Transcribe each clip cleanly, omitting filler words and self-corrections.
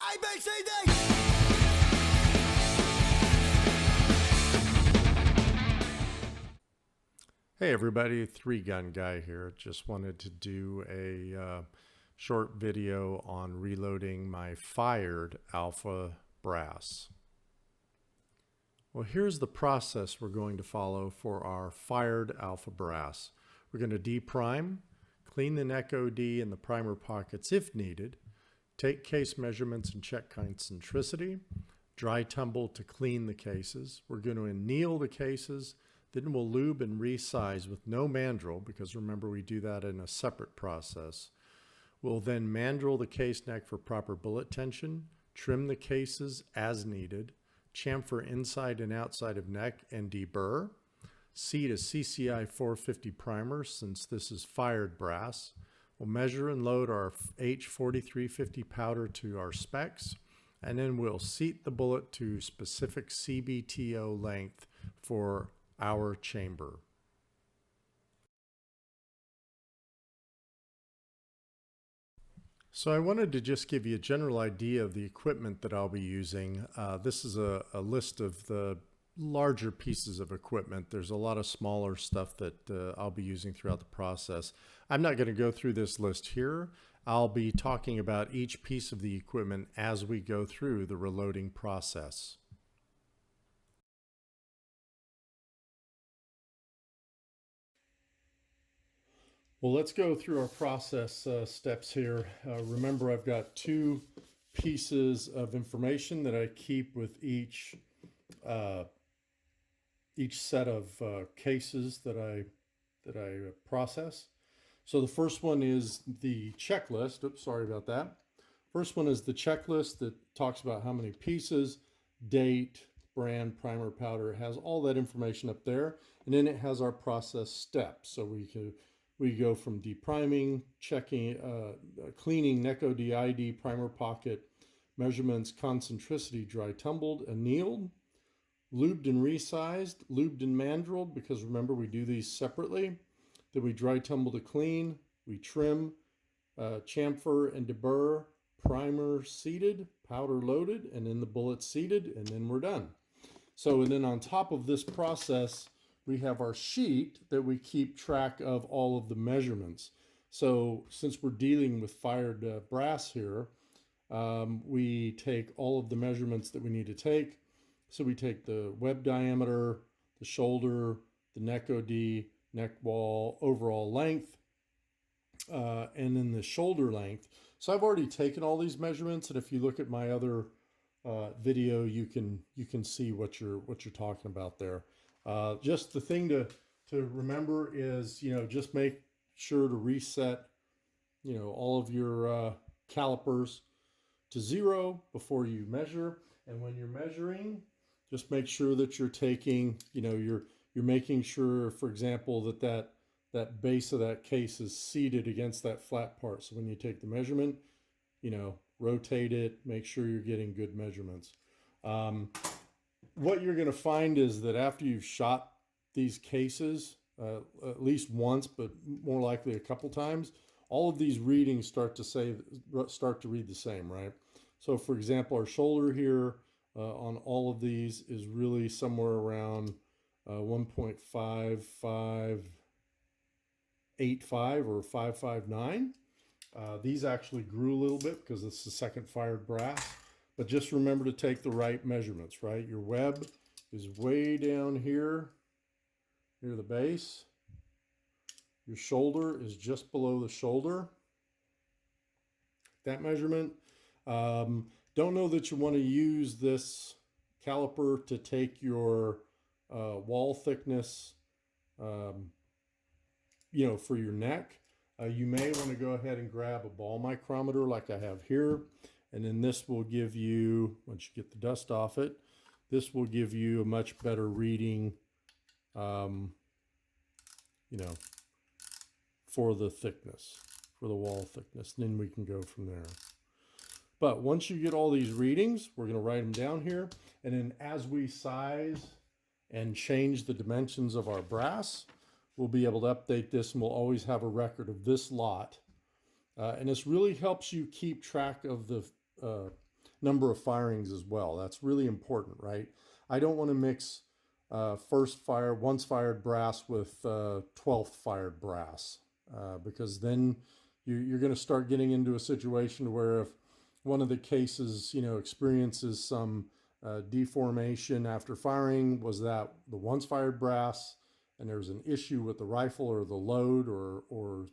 ABCD! Hey everybody, Three Gun Guy here. Just wanted to do a short video on reloading my fired alpha brass. Well, here's the process we're going to follow for our fired alpha brass. We're going to deprime, clean the neck OD and the primer pockets if needed, take case measurements and check concentricity, dry tumble to clean the cases. We're going to anneal the cases. Then we'll lube and resize with no mandrel, because remember we do that in a separate process. We'll then mandrel the case neck for proper bullet tension, trim the cases as needed, chamfer inside and outside of neck and debur, seed a CCI 450 primer since this is fired brass. We'll measure and load our H4350 powder to our specs, and then we'll seat the bullet to specific CBTO length for our chamber. So I wanted to just give you a general idea of the equipment that I'll be using. This is a list of the larger pieces of equipment. There's a lot of smaller stuff that I'll be using throughout the process. I'm not going to go through this list here. I'll be talking about each piece of the equipment as we go through the reloading process. Well, let's go through our process steps here. Remember, I've got two pieces of information that I keep with each set of cases that I process. So the first one is the checklist. Oops, sorry about that. First one is the checklist that talks about how many pieces, date, brand, primer, powder. It has all that information up there, and then it has our process steps. So we go from depriming, checking, cleaning, neck OD, ID, primer pocket, measurements, concentricity, dry tumbled, annealed, lubed and resized, lubed and mandreled, because remember we do these separately. Then we dry tumble to clean, we trim, chamfer and debur, primer seated, powder loaded, and then the bullet seated, and then we're done. So, and then on top of this process, we have our sheet that we keep track of all of the measurements. So since we're dealing with fired brass here, we take all of the measurements that we need to take. So we take the web diameter, the shoulder, the neck OD, neck wall, overall length, and then the shoulder length. So I've already taken all these measurements, and if you look at my other video, you can see what you're talking about there. Just the thing to remember is, just make sure to reset, all of your calipers to 0 before you measure. And when you're measuring, just make sure that you're taking, you're making sure, for example, that base of that case is seated against that flat part. So when you take the measurement, rotate it, make sure you're getting good measurements. What you're going to find is that after you've shot these cases, at least once, but more likely a couple times, all of these readings start to read the same, right? So for example, our shoulder here on all of these is really somewhere around 1.5585 or 559. These actually grew a little bit because it's the second fired brass. But just remember to take the right measurements, right? Your web is way down here near the base. Your shoulder is just below the shoulder. That measurement. Don't know that you want to use this caliper to take your wall thickness, for your neck. You may want to go ahead and grab a ball micrometer like I have here. And then this will give you, once you get the dust off it, this will give you a much better reading, for the thickness, for the wall thickness. And then we can go from there. But once you get all these readings, we're going to write them down here. And then as we size and change the dimensions of our brass, we'll be able to update this, and we'll always have a record of this lot. And this really helps you keep track of the number of firings as well. That's really important, right? I don't want to mix once fired brass with 12th fired brass, because then you're going to start getting into a situation where if one of the cases, experiences some deformation after firing, was that the once fired brass and there's an issue with the rifle or the load or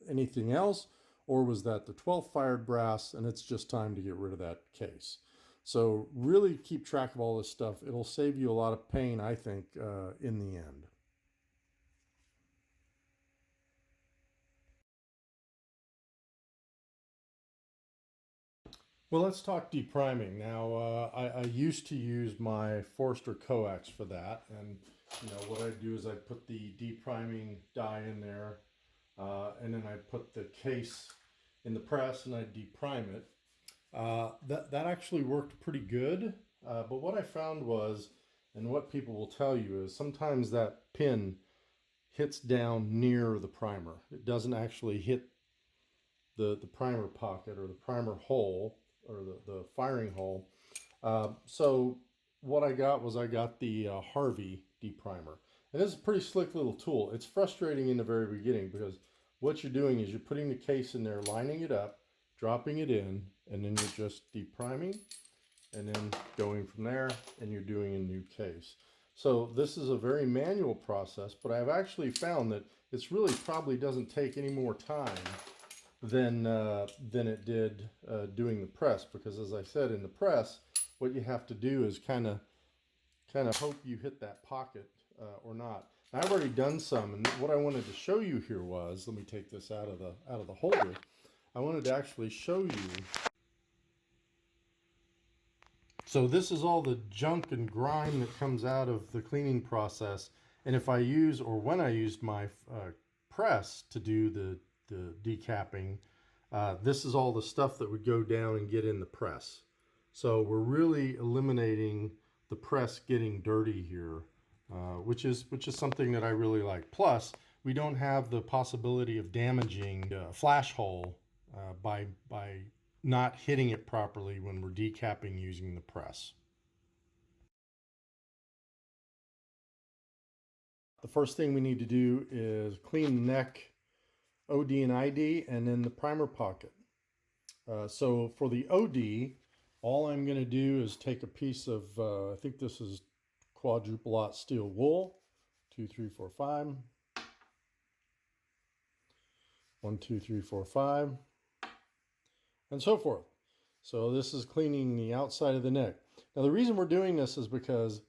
anything else, or was that the 12th fired brass and it's just time to get rid of that case? So really keep track of all this stuff. It'll save you a lot of pain, I think, in the end. Well, let's talk depriming. Now, I used to use my Forster coax for that, and what I do is I put the depriming dye in there, and then I put the case in the press and I deprime it. That actually worked pretty good, but what I found was, and what people will tell you is, sometimes that pin hits down near the primer. It doesn't actually hit the primer pocket or the primer hole or the firing hole. So what I got was the Harvey deprimer. And this is a pretty slick little tool. It's frustrating in the very beginning because what you're doing is you're putting the case in there, lining it up, dropping it in, and then you're just depriming and then going from there, and you're doing a new case. So this is a very manual process, but I've actually found that it's really probably doesn't take any more time than it did doing the press, because as I said, in the press, what you have to do is kind of hope you hit that pocket or not. Now, I've already done some, and what I wanted to show you here was, let me take this out of the holder. I wanted to actually show you. So this is all the junk and grime that comes out of the cleaning process, and if I use, or when I used my press to do the decapping, this is all the stuff that would go down and get in the press. So we're really eliminating the press getting dirty here, which is something that I really like. Plus, we don't have the possibility of damaging the flash hole by not hitting it properly when we're decapping using the press. The first thing we need to do is clean the neck, OD and ID, and then the primer pocket. So for the OD, all I'm going to do is take a piece of, I think this is quadruple aught steel wool, 2, 3, 4, 5. 1, 2, 3, 4, 5, and so forth. So this is cleaning the outside of the neck. Now the reason we're doing this is because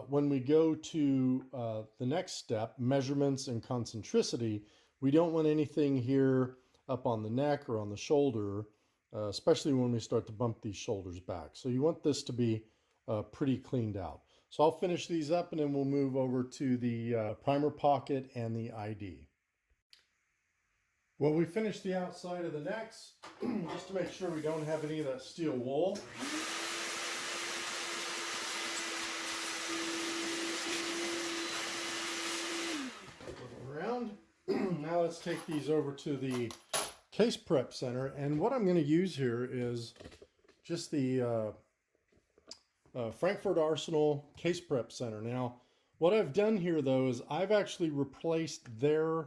when we go to the next step, measurements and concentricity, we don't want anything here up on the neck or on the shoulder, especially when we start to bump these shoulders back. So you want this to be pretty cleaned out. So I'll finish these up and then we'll move over to the primer pocket and the ID. Well, we finished the outside of the necks just to make sure we don't have any of that steel wool. Around. Now let's take these over to the case prep center, and what I'm going to use here is just the Frankfurt Arsenal case prep center. Now what I've done here though is I've actually replaced their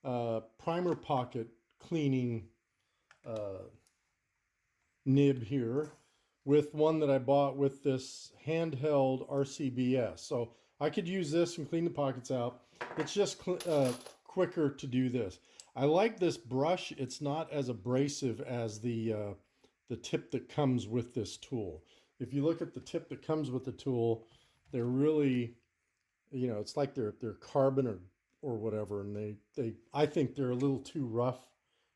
primer pocket cleaning nib here with one that I bought with this handheld RCBS. So I could use this and clean the pockets out. It's just quicker to do this. I like this brush. It's not as abrasive as the tip that comes with this tool. If you look at the tip that comes with the tool, they're really, it's like they're carbon or whatever, and I think they're a little too rough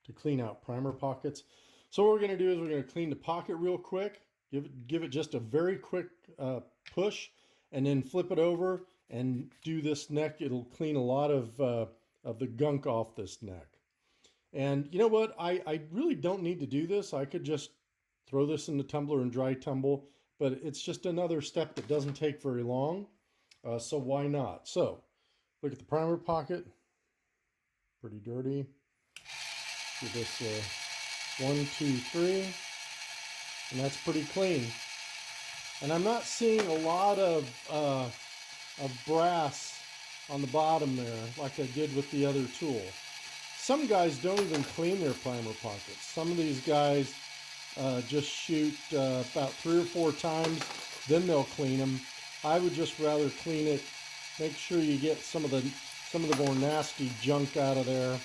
to clean out primer pockets. So what we're going to do is we're going to clean the pocket real quick, give it just a very quick push, and then flip it over and do this neck. It'll clean a lot of the gunk off this neck. And you know what? I really don't need to do this. I could just throw this in the tumbler and dry tumble, but it's just another step that doesn't take very long. So why not? So look at the primer pocket, pretty dirty. Give this a 1, 2, 3. and that's pretty clean. And I'm not seeing a lot of brass on the bottom there like I did with the other tool. Some guys don't even clean their primer pockets. Some of these guys just shoot about 3 or 4 times, then they'll clean them. I would just rather clean it. Make sure you get some of the more nasty junk out of there,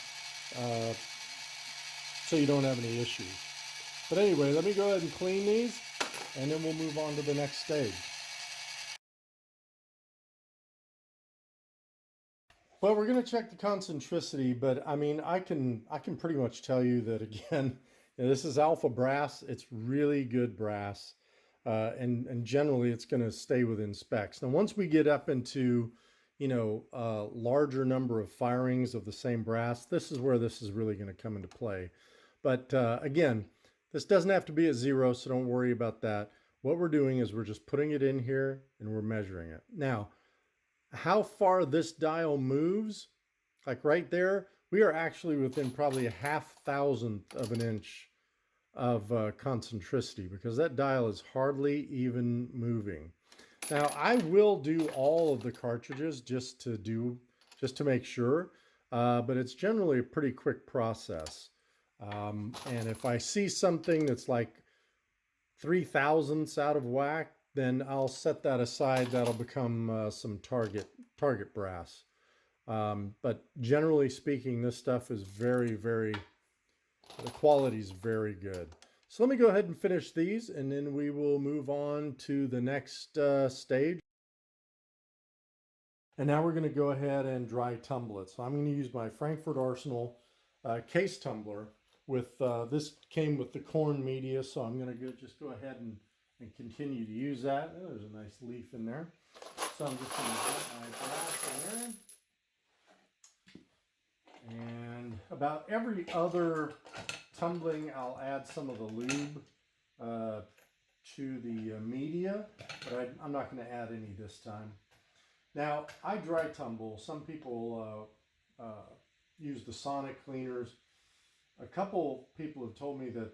so you don't have any issues. But anyway, let me go ahead and clean these, and then we'll move on to the next stage. Well, we're going to check the concentricity, but I mean, I can pretty much tell you that again, this is alpha brass. It's really good brass, and generally it's going to stay within specs. Now, once we get up into, a larger number of firings of the same brass, this is where this is really going to come into play. But again, this doesn't have to be at 0, so don't worry about that. What we're doing is we're just putting it in here and we're measuring it. Now, how far this dial moves, like right there, we are actually within probably a 0.5 of an inch of concentricity, because that dial is hardly even moving. Now, I will do all of the cartridges just to make sure, but it's generally a pretty quick process. And if I see something that's like 0.003 out of whack, then I'll set that aside. That'll become some target brass. But generally speaking, this stuff is the quality is very good. So let me go ahead and finish these, and then we will move on to the next stage. And now we're going to go ahead and dry tumble it. So I'm going to use my Frankfurt Arsenal case tumbler. With this came with the corn media, so I'm going to just go ahead and continue to use that. Oh, there's a nice leaf in there. So I'm just going to put my brass in there. And about every other tumbling, I'll add some of the lube to the media, but I'm not going to add any this time. Now, I dry tumble. Some people use the sonic cleaners. A couple people have told me that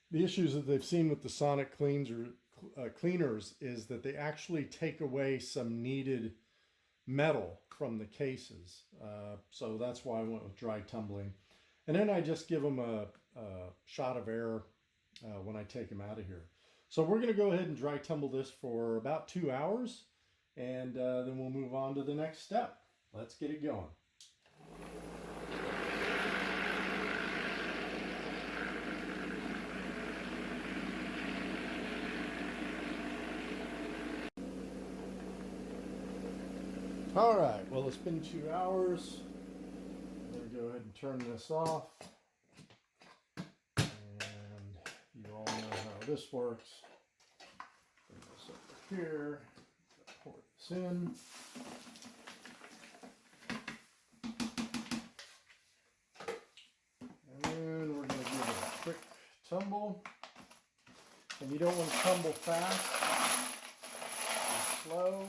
the issues that they've seen with the sonic cleaners is that they actually take away some needed metal from the cases. So that's why I went with dry tumbling. And then I just give them a shot of air when I take them out of here. So we're going to go ahead and dry tumble this for about 2 hours, and then we'll move on to the next step. Let's get it going. All right, well, it's been 2 hours. I'm going to go ahead and turn this off. And you all know how this works. Bring this over here, pour this in. And then we're going to give it a quick tumble. And you don't want to tumble fast or slow.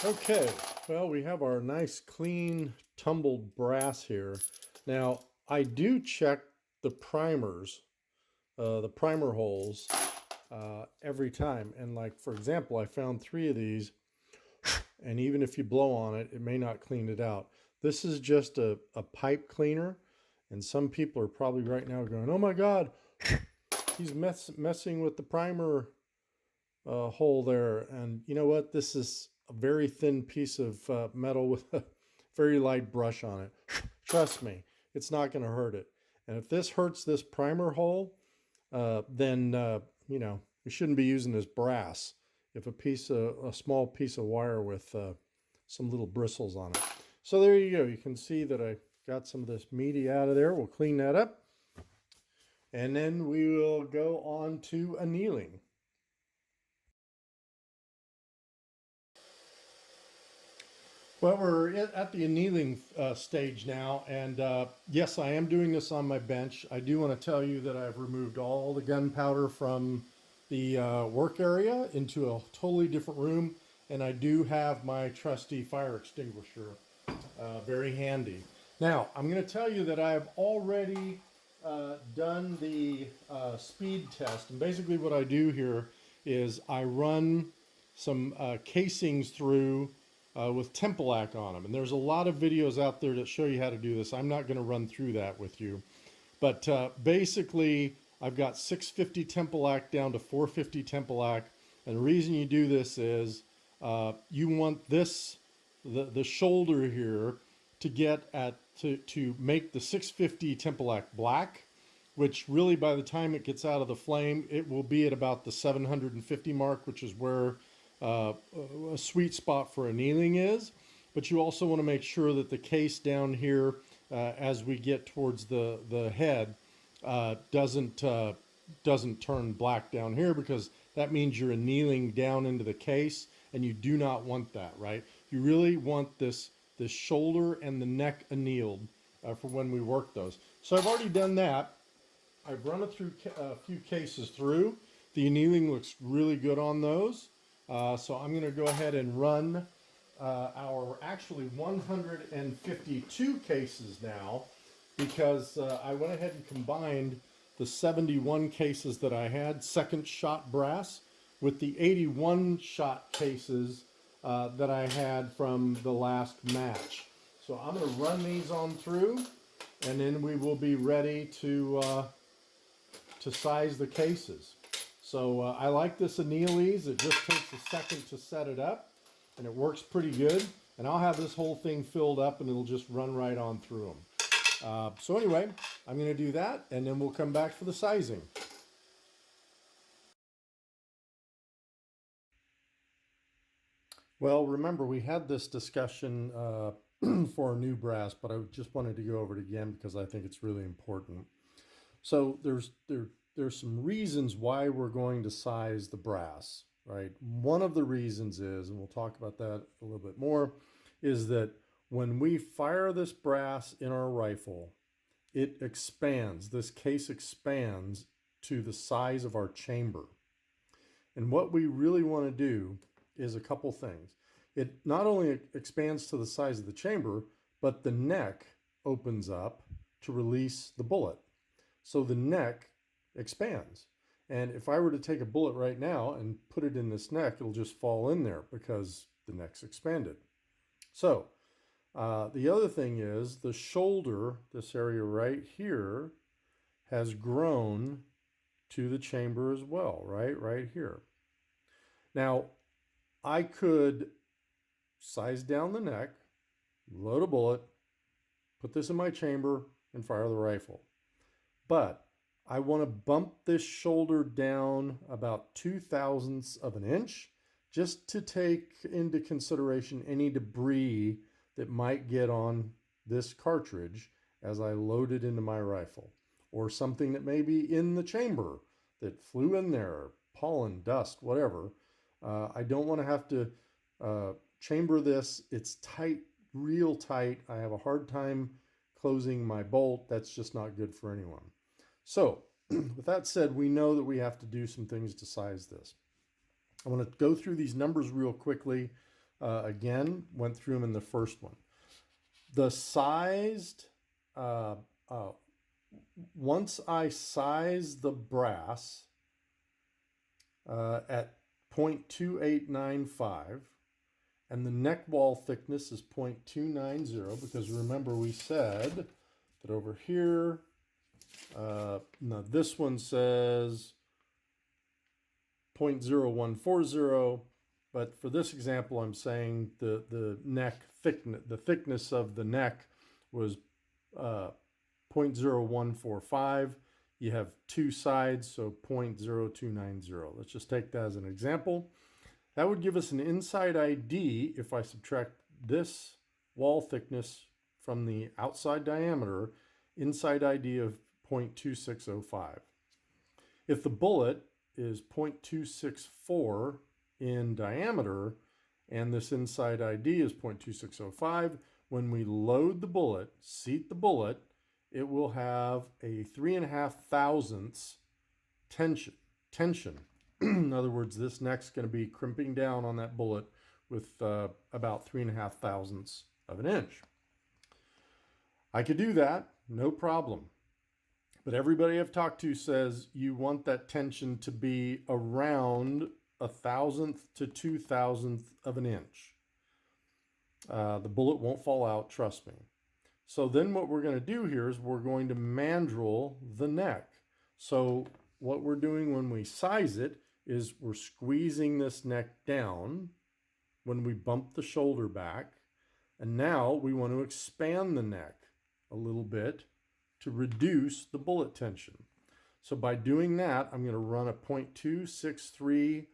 Okay, well, we have our nice clean tumbled brass here. Now, I do check the primers, the primer holes every time. And like, for example, I found 3 of these, and even if you blow on it, it may not clean it out. This is just a pipe cleaner, and some people are probably right now going, oh my God, he's messing with the primer hole there. And you know what? This is a very thin piece of metal with a very light brush on it. Trust me, it's not going to hurt it. And if this hurts this primer hole, then we shouldn't be using this brass. If a small piece of wire with some little bristles on it. So there you go. You can see that I got some of this media out of there. We'll clean that up, and then we will go on to annealing. Well, we're at the annealing stage now, and yes, I am doing this on my bench. I do want to tell you that I've removed all the gunpowder from the work area into a totally different room, and I do have my trusty fire extinguisher Very handy. Now, I'm going to tell you that I've already done the speed test. And basically what I do here is I run some casings through with Tempelac on them. And there's a lot of videos out there that show you how to do this. I'm not going to run through that with you. But basically, I've got 650 Tempelac down to 450 Tempelac. And the reason you do this is you want this, the shoulder here, to get at, to make the 650 Tempelac black, which really by the time it gets out of the flame, it will be at about the 750 mark, which is where a sweet spot for annealing is. But you also want to make sure that the case down here, as we get towards the head, doesn't turn black down here, because that means you're annealing down into the case, and you do not want that, right? You really want this shoulder and the neck annealed for when we work those. So I've already done that. I've run it through a few cases through. The annealing looks really good on those. So I'm going to go ahead and run our actually 152 cases now, because I went ahead and combined the 71 cases that I had, second shot brass, with the 81 shot cases that I had from the last match. So I'm going to run these on through, and then we will be ready to size the cases. So I like this annealese. It just takes a second to set it up, and it works pretty good. And I'll have this whole thing filled up, and it'll just run right on through them. So anyway, I'm going to do that, and then we'll come back for the sizing. Well, remember, we had this discussion for a new brass, but I just wanted to go over it again because I think it's really important. So there's some reasons why we're going to size the brass, right? One of the reasons is, and we'll talk about that a little bit more, is that when we fire this brass in our rifle, it expands, this case expands to the size of our chamber. And what we really want to do is a couple things. It not only expands to the size of the chamber, but the neck opens up to release the bullet. So the neck expands. And if I were to take a bullet right now and put it in this neck, it'll just fall in there because the neck's expanded. So the other thing is the shoulder, this area right here, has grown to the chamber as well, right here. Now, I could size down the neck, load a bullet, put this in my chamber, and fire the rifle. But I want to bump this shoulder down about 0.02 of an inch, just to take into consideration any debris that might get on this cartridge as I load it into my rifle, or something that may be in the chamber that flew in there, pollen, dust, whatever. I don't want to have to chamber this. It's tight, real tight. I have a hard time closing my bolt. That's just not good for anyone. So with that said, we know that we have to do some things to size this. I want to go through these numbers real quickly. Again, went through them in the first one. The sized, once I size the brass at 0.2895, and the neck wall thickness is 0.290, because remember we said that over here, now this one says 0.0140, but for this example, I'm saying the neck thickness, the thickness of the neck was 0.0145. You have two sides, so 0.0290. Let's just take that as an example. That would give us an inside ID if I subtract this wall thickness from the outside diameter, inside ID of 0.2605. If the bullet is 0.264 in diameter and this inside ID is 0.2605, when we load the bullet, seat the bullet, it will have a 3.5 thousandths tension. In other words, this neck's going to be crimping down on that bullet with about 3.5 thousandths of an inch. I could do that, no problem. But everybody I've talked to says you want that tension to be around 1/1000th to 2/1000th of an inch. The bullet won't fall out, trust me. So then what we're going to do here is we're going to mandrel the neck. So what we're doing when we size it is we're squeezing this neck down when we bump the shoulder back. And now we want to expand the neck a little bit to reduce the bullet tension. So by doing that, I'm going to run a 0.263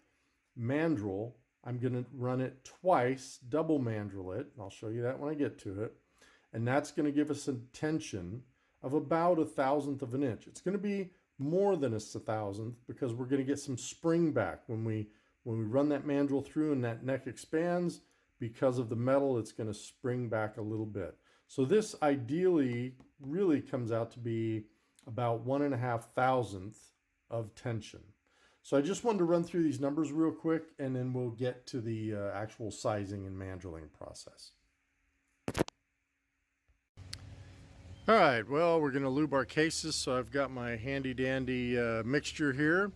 mandrel. I'm going to run it twice, double mandrel it. And I'll show you that when I get to it. And that's going to give us a tension of about 1/1000th of an inch. It's going to be more than 1/1000th because we're going to get some spring back when we run that mandrel through and that neck expands. Because of the metal, it's going to spring back a little bit. So this ideally really comes out to be about 1/2,000th of tension. So I just wanted to run through these numbers real quick, and then we'll get to the actual sizing and mandreling process. All right, well, we're going to lube our cases, so I've got my handy dandy mixture here,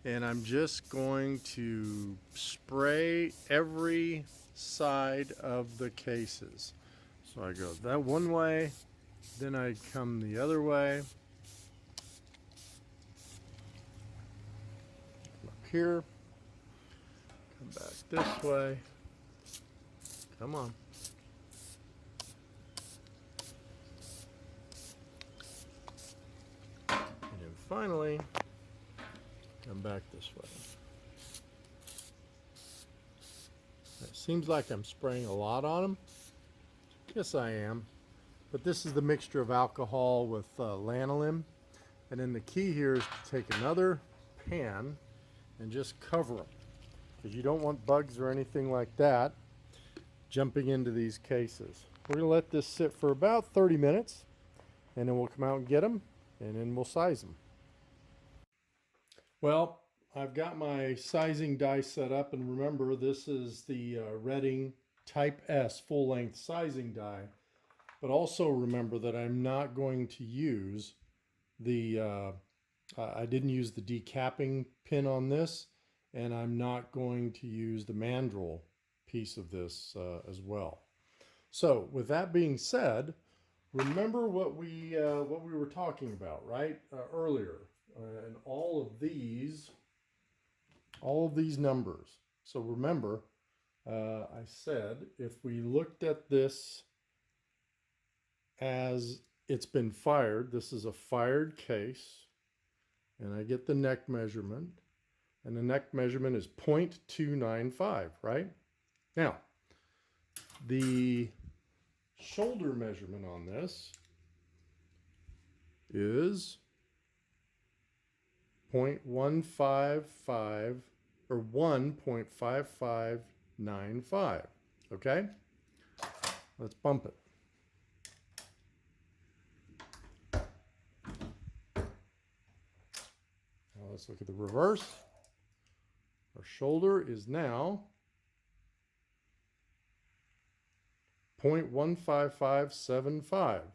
and I'm just going to spray every side of the cases. So I go that one way, then I come the other way, up here, come back this way, come on. Finally, come back this way. It seems like I'm spraying a lot on them. Yes, I am. But this is the mixture of alcohol with lanolin. And then the key here is to take another pan and just cover them, because you don't want bugs or anything like that jumping into these cases. We're going to let this sit for about 30 minutes, and then we'll come out and get them, and then we'll size them. Well, I've got my sizing die set up, and remember, this is the Redding Type S full-length sizing die. But also remember that I'm not going to use the, I didn't use the decapping pin on this, and I'm not going to use the mandrel piece of this as well. So with that being said, remember what we were talking about, right, earlier. And all of these numbers. So remember, I said if we looked at this as it's been fired, this is a fired case, and I get the neck measurement, and the neck measurement is 0.295, right? Now, the shoulder measurement on this is 0.155 or 1.5595. Okay? Let's bump it. Now let's look at the reverse. Our shoulder is now 0.15575.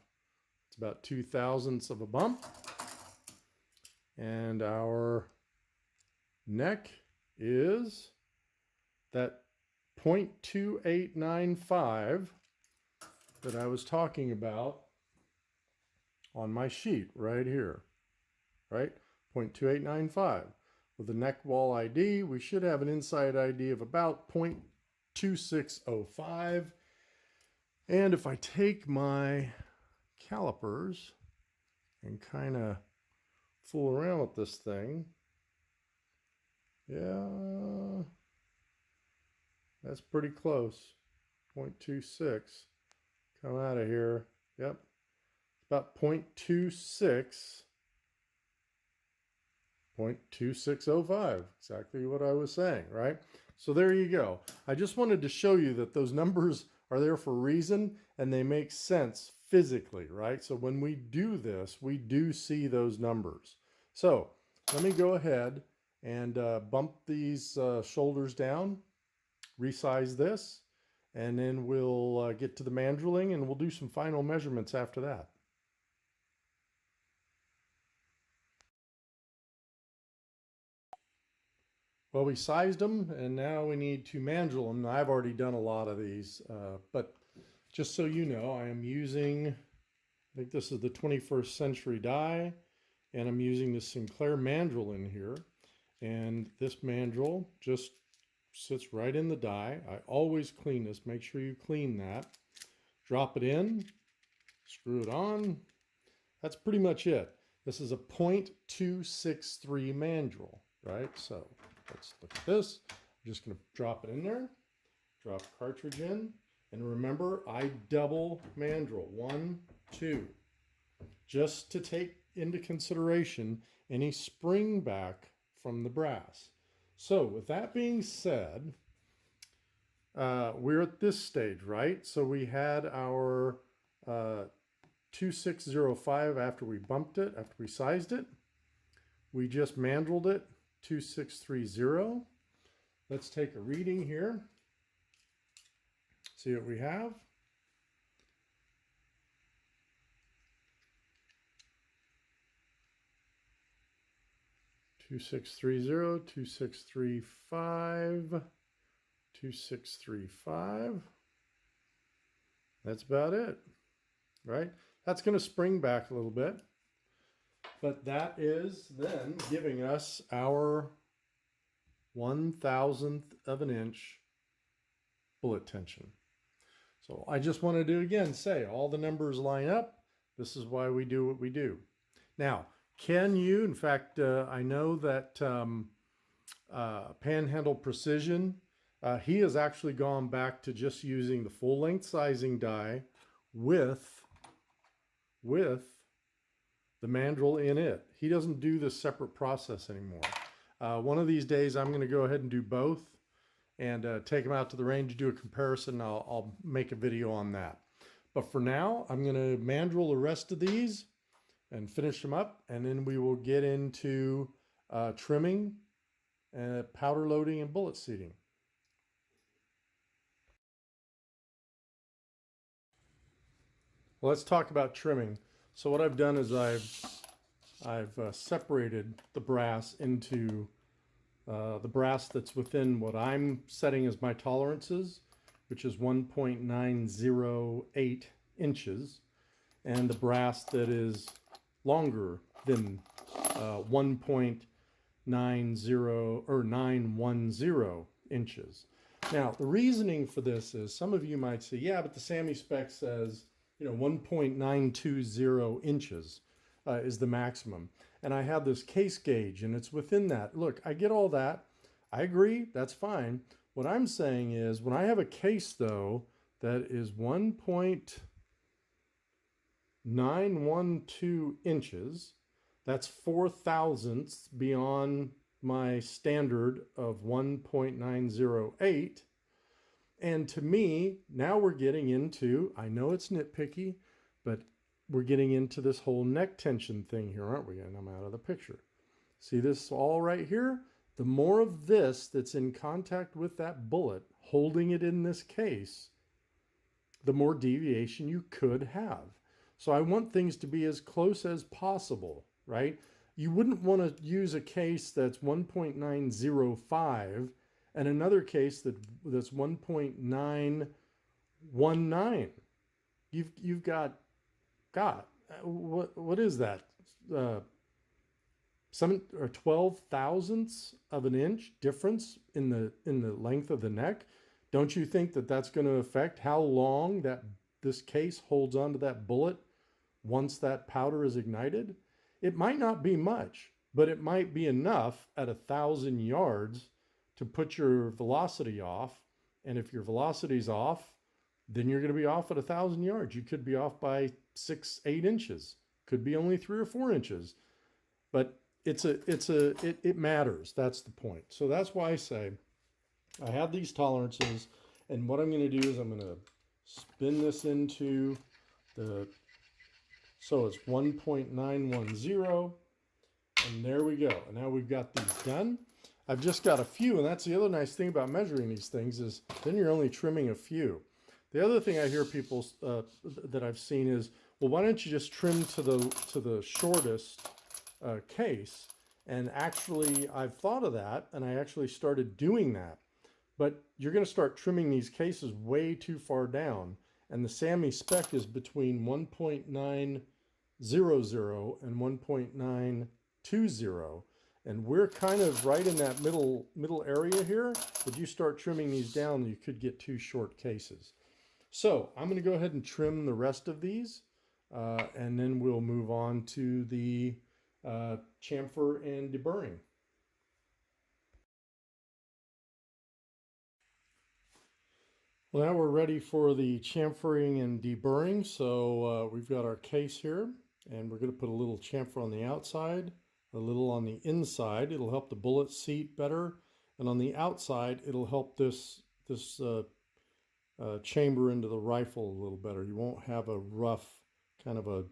It's about 2/1000ths of a bump. And our neck is that 0.2895 that I was talking about on my sheet right here, right? 0.2895. With the neck wall ID, we should have an inside ID of about 0.2605. And if I take my calipers and kind of fool around with this thing, yeah, that's pretty close. 0.26. Come out of here. Yep. About 0.26. 0.2605. Exactly what I was saying, right? So there you go. I just wanted to show you that those numbers are there for a reason, and they make sense physically, right? So when we do this, we do see those numbers. So let me go ahead and bump these shoulders down, resize this, and then we'll get to the mandreling, and we'll do some final measurements after that. Well, we sized them, and now we need to mandrel them. I've already done a lot of these, but just so you know, I am using, I think this is the 21st century die, and I'm using the Sinclair mandrel in here. And this mandrel just sits right in the die. I always clean this. Make sure you clean that. Drop it in, screw it on. That's pretty much it. This is a .263 mandrel, right? So let's look at this. I'm just going to drop it in there, drop cartridge in, and remember, I double mandrel, 1, 2, just to take into consideration any spring back from the brass. So with that being said, we're at this stage, right? So we had our 2605 after we bumped it, after we sized it. We just mandreled it, 2630. Let's take a reading here. See what we have. Two 2630, 2635, 2635. That's about it, right? That's going to spring back a little bit, but that is then giving us our 1/1000th of an inch bullet tension. So I just wanted to again say all the numbers line up. This is why we do what we do. Now, can you, in fact, I know that Panhandle Precision, he has actually gone back to just using the full length sizing die with the mandrel in it. He doesn't do this separate process anymore. One of these days I'm going to go ahead and do both and take them out to the range, do a comparison. I'll make a video on that. But for now, I'm going to mandrel the rest of these and finish them up, and then we will get into trimming, powder loading, and bullet seating. Well, let's talk about trimming. So what I've done is I've separated the brass into the brass that's within what I'm setting as my tolerances, which is 1.908 inches, and the brass that is longer than 1.90 or 910 inches. Now, the reasoning for this is some of you might say, yeah, but the SAMI spec says, 1.920 inches is the maximum. And I have this case gauge and it's within that. Look, I get all that. I agree, that's fine. What I'm saying is when I have a case though, that is 1.912 inches, that's 4/1000ths beyond my standard of 1.908. And to me, now we're getting into, I know it's nitpicky, but we're getting into this whole neck tension thing here, aren't we? And I'm out of the picture. See this all right here? The more of this that's in contact with that bullet, holding it in this case, the more deviation you could have. So I want things to be as close as possible, right? You wouldn't want to use a case that's 1.905 and another case that's 1.919. You've got what is that? 7 or 12/1000ths of an inch difference in the length of the neck. Don't you think that that's going to affect how long that this case holds onto that bullet once that powder is ignited? It might not be much, but it might be enough at 1,000 yards to put your velocity off. And if your velocity's off, then you're going to be off at 1,000 yards. You could be off by 6-8 inches. Could be only 3 or 4 inches. But it matters. That's the point. So that's why I say I have these tolerances, and what I'm going to do is I'm going to spin this into so it's 1.910, and there we go. And now we've got these done. I've just got a few, and that's the other nice thing about measuring these things is then you're only trimming a few. The other thing I hear people that I've seen is, well, why don't you just trim to the shortest case? And actually, I've thought of that, and I actually started doing that. But you're going to start trimming these cases way too far down, and the SAMI spec is between 1.900 and 1.920, and we're kind of right in that middle area here. If you start trimming these down, you could get too short cases. So I'm going to go ahead and trim the rest of these, and then we'll move on to the chamfer and deburring. Well, now we're ready for the chamfering and deburring. So we've got our case here, and we're going to put a little chamfer on the outside, a little on the inside. It'll help the bullet seat better, and on the outside, it'll help this chamber into the rifle a little better. You won't have a rough kind of a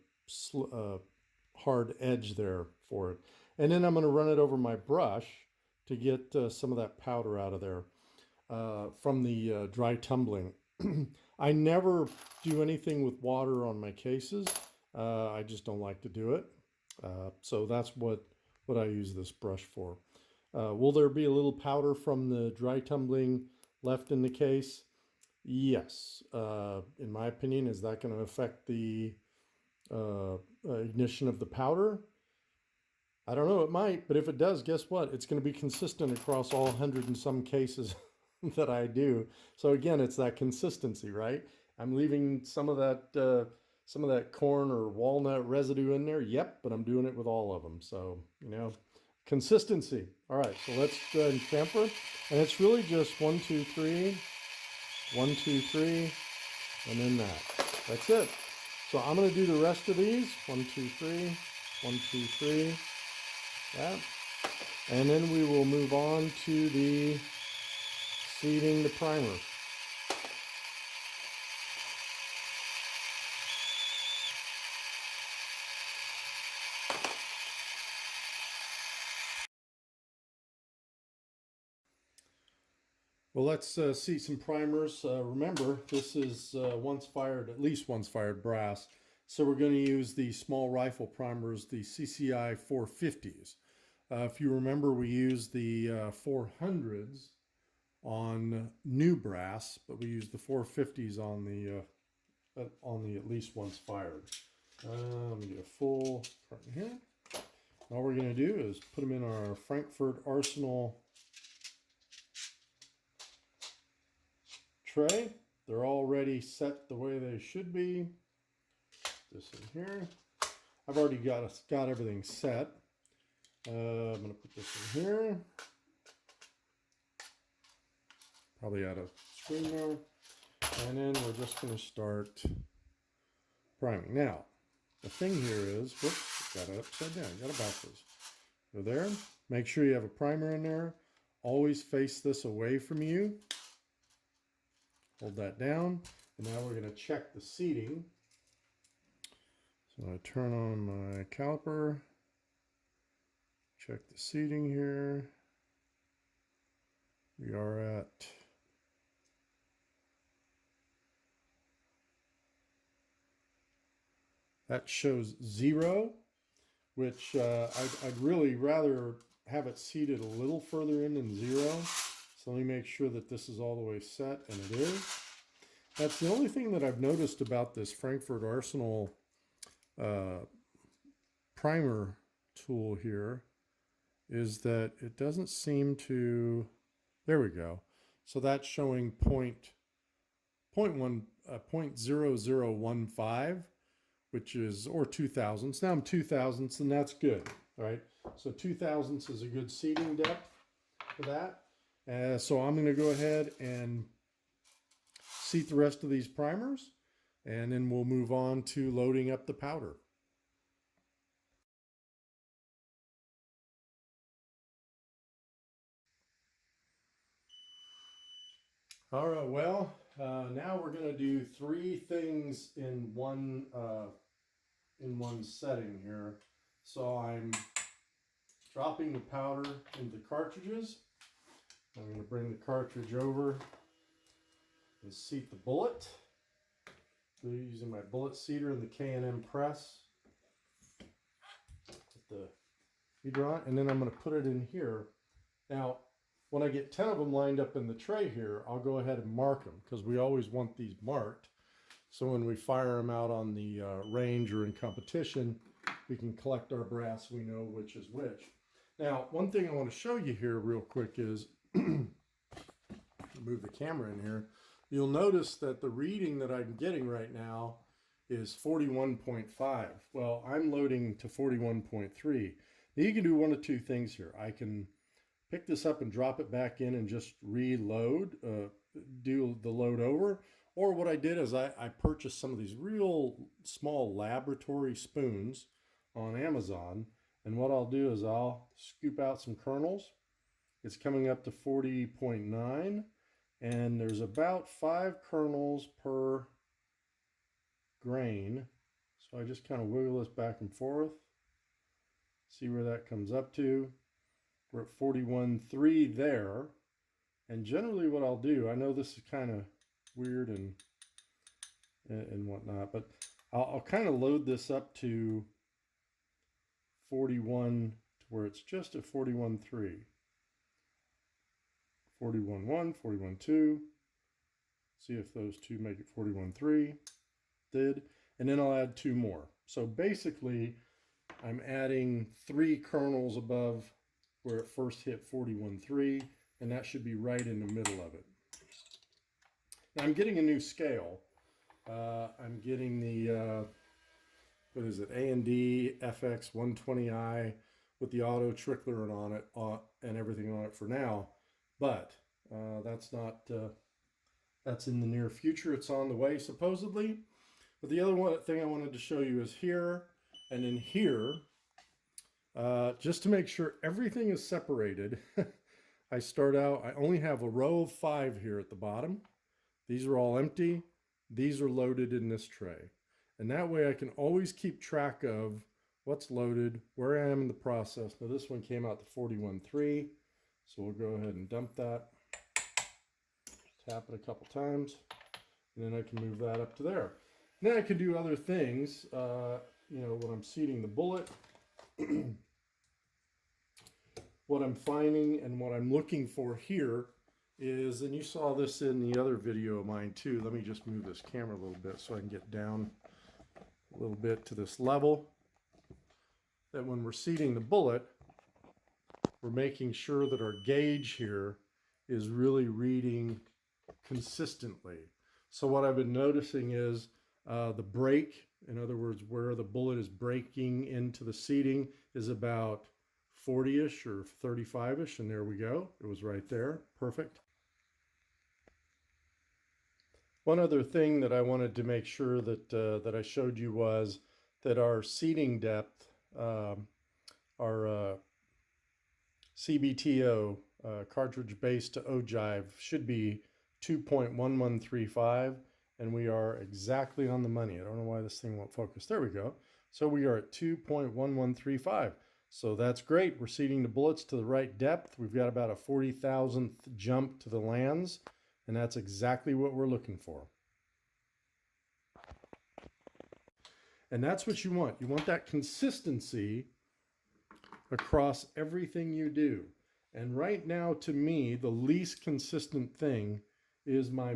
hard edge there for it. And then I'm going to run it over my brush to get some of that powder out of there. From the dry tumbling. I never do anything with water on my cases. I just don't like to do it. So that's what I use this brush for. Will there be a little powder from the dry tumbling left in the case? Yes. In my opinion, is that going to affect the ignition of the powder? I don't know, it might, but if it does, guess what? It's going to be consistent across all 100 and some cases that I do. So again, it's that consistency, right? I'm leaving some of that corn or walnut residue in there. Yep, but I'm doing it with all of them. So, consistency. All right, so let's go ahead and chamfer. And it's really just 1, 2, 3, 1, 2, 3, and then that. That's it. So I'm going to do the rest of these. 1, 2, 3, 1, 2, 3, that. And then we will move on to the seating the primer. Well, let's seat some primers. Remember, this is at least once fired brass. So we're going to use the small rifle primers, the CCI 450s. If you remember, we used the 400s on new brass, but we use the 450s on the at least once fired. Let me get a full carton here. All we're going to do is put them in our Frankfurt Arsenal tray. They're already set the way they should be. This in here. I've already got everything set. I'm going to put this in here. Probably out of screen there. And then we're just going to start priming. Now, the thing here is, whoops, got it upside down, got it backwards. Go there, make sure you have a primer in there. Always face this away from you. Hold that down. And now we're going to check the seating. So I turn on my caliper. Check the seating here. We are at that shows 0, which I'd really rather have it seated a little further in than 0. So let me make sure that this is all the way set, and it is. That's the only thing that I've noticed about this Frankfurt Arsenal primer tool here is that it doesn't seem to, there we go. So that's showing 0.0015, which is, or 2,000ths. Now I'm 2,000ths, and that's good, right? So 2,000ths is a good seating depth for that. So I'm going to go ahead and seat the rest of these primers, and then we'll move on to loading up the powder. All right, well, now we're going to do 3 things in one setting here. So I'm dropping the powder into cartridges. I'm going to bring the cartridge over and seat the bullet. using my bullet seeder and the K&M press. Put the feeder on, and then I'm going to put it in here. Now, when I get 10 of them lined up in the tray here, I'll go ahead and mark them because we always want these marked. So when we fire them out on the range or in competition, we can collect our brass. We know which is which. Now, one thing I want to show you here real quick is, move the camera in here. You'll notice that the reading that I'm getting right now is 41.5. Well, I'm loading to 41.3. Now you can do one of two things here. I can pick this up and drop it back in and just reload, do the load over. Or what I did is I purchased some of these real small laboratory spoons on Amazon. And what I'll do is I'll scoop out some kernels. It's coming up to 40.9. And there's about 5 kernels per grain. So I just kind of wiggle this back and forth. See where that comes up to. We're at 41.3 there. And generally what I'll do, I know this is kind of weird and whatnot, but I'll kind of load this up to 41 to where it's just at 41.3. 41.1, 41.2. See if those two make it 41.3. Did. And then I'll add 2 more. So basically, I'm adding 3 kernels above where it first hit 41.3, and that should be right in the middle of it. Now I'm getting a new scale. I'm getting the, what is it, A&D FX 120i with the auto trickler on it and everything on it for now. But that's not, that's in the near future. It's on the way supposedly. But the other thing I wanted to show you is here and in here, just to make sure everything is separated. I start out, I only have a row of 5 here at the bottom. These are all empty. These are loaded in this tray. And that way I can always keep track of what's loaded, where I am in the process. Now this one came out to 41.3. So we'll go ahead and dump that, tap it a couple times, and then I can move that up to there. And then I can do other things, you know, when I'm seating the bullet, what I'm finding and what I'm looking for here is, and you saw this in the other video of mine too, let me just move this camera a little bit so I can get down a little bit to this level, that when we're seating the bullet, we're making sure that our gauge here is really reading consistently. So what I've been noticing is the break, in other words, where the bullet is breaking into the seating is about 40-ish or 35-ish, and there we go. It was right there. Perfect. One other thing that I wanted to make sure that, that I showed you was that our seating depth, our CBTO, cartridge base to ogive, should be 2.1135, and we are exactly on the money. I don't know why this thing won't focus. There we go. So we are at 2.1135. So that's great. We're seating the bullets to the right depth. We've got about a 40,000th jump to the lands, and that's exactly what we're looking for. And that's what you want. You want that consistency across everything you do. And right now, to me, the least consistent thing is my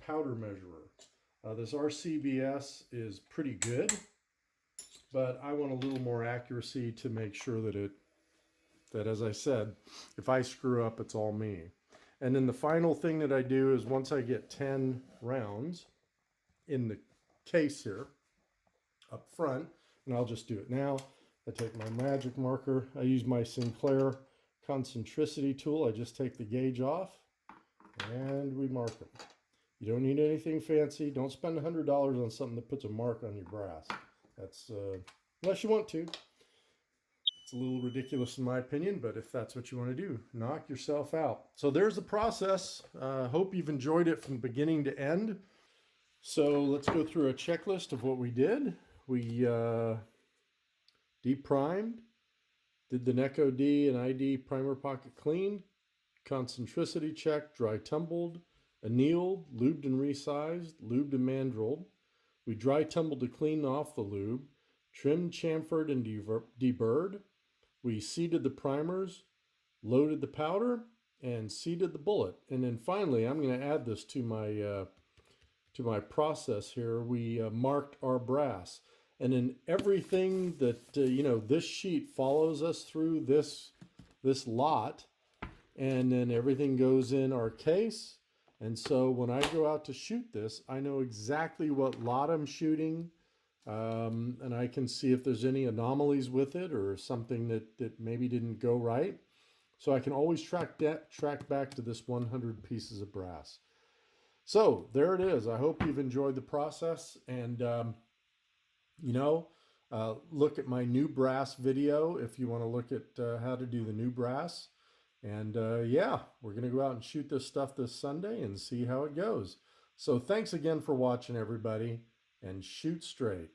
powder measurer. This RCBS is pretty good, but I want a little more accuracy to make sure that as I said, if I screw up, it's all me. And then the final thing that I do is once I get 10 rounds in the case here up front, and I'll just do it now. I take my magic marker. I use my Sinclair Concentricity tool. I just take the gauge off and we mark them. You don't need anything fancy. Don't spend $100 on something that puts a mark on your brass. That's unless you want to. It's a little ridiculous in my opinion, but if that's what you want to do, knock yourself out. So there's the process. Hope you've enjoyed it from beginning to end. So let's go through a checklist of what we did. We deprimed, did the neck OD and ID primer pocket clean, concentricity check, dry tumbled, annealed, lubed and resized, lubed and mandreled. We dry tumbled to clean off the lube, trimmed, chamfered, and deburred. We seeded the primers, loaded the powder, and seeded the bullet. And then finally, I'm going to add this to my process here. We marked our brass. And then everything that, this sheet follows us through this lot, and then everything goes in our case. And so when I go out to shoot this, I know exactly what lot I'm shooting, and I can see if there's any anomalies with it or something that maybe didn't go right. So I can always track back to this 100 pieces of brass. So there it is. I hope you've enjoyed the process, and look at my new brass video if you want to look at how to do the new brass. And yeah, we're going to go out and shoot this stuff this Sunday and see how it goes. So thanks again for watching, everybody, and shoot straight.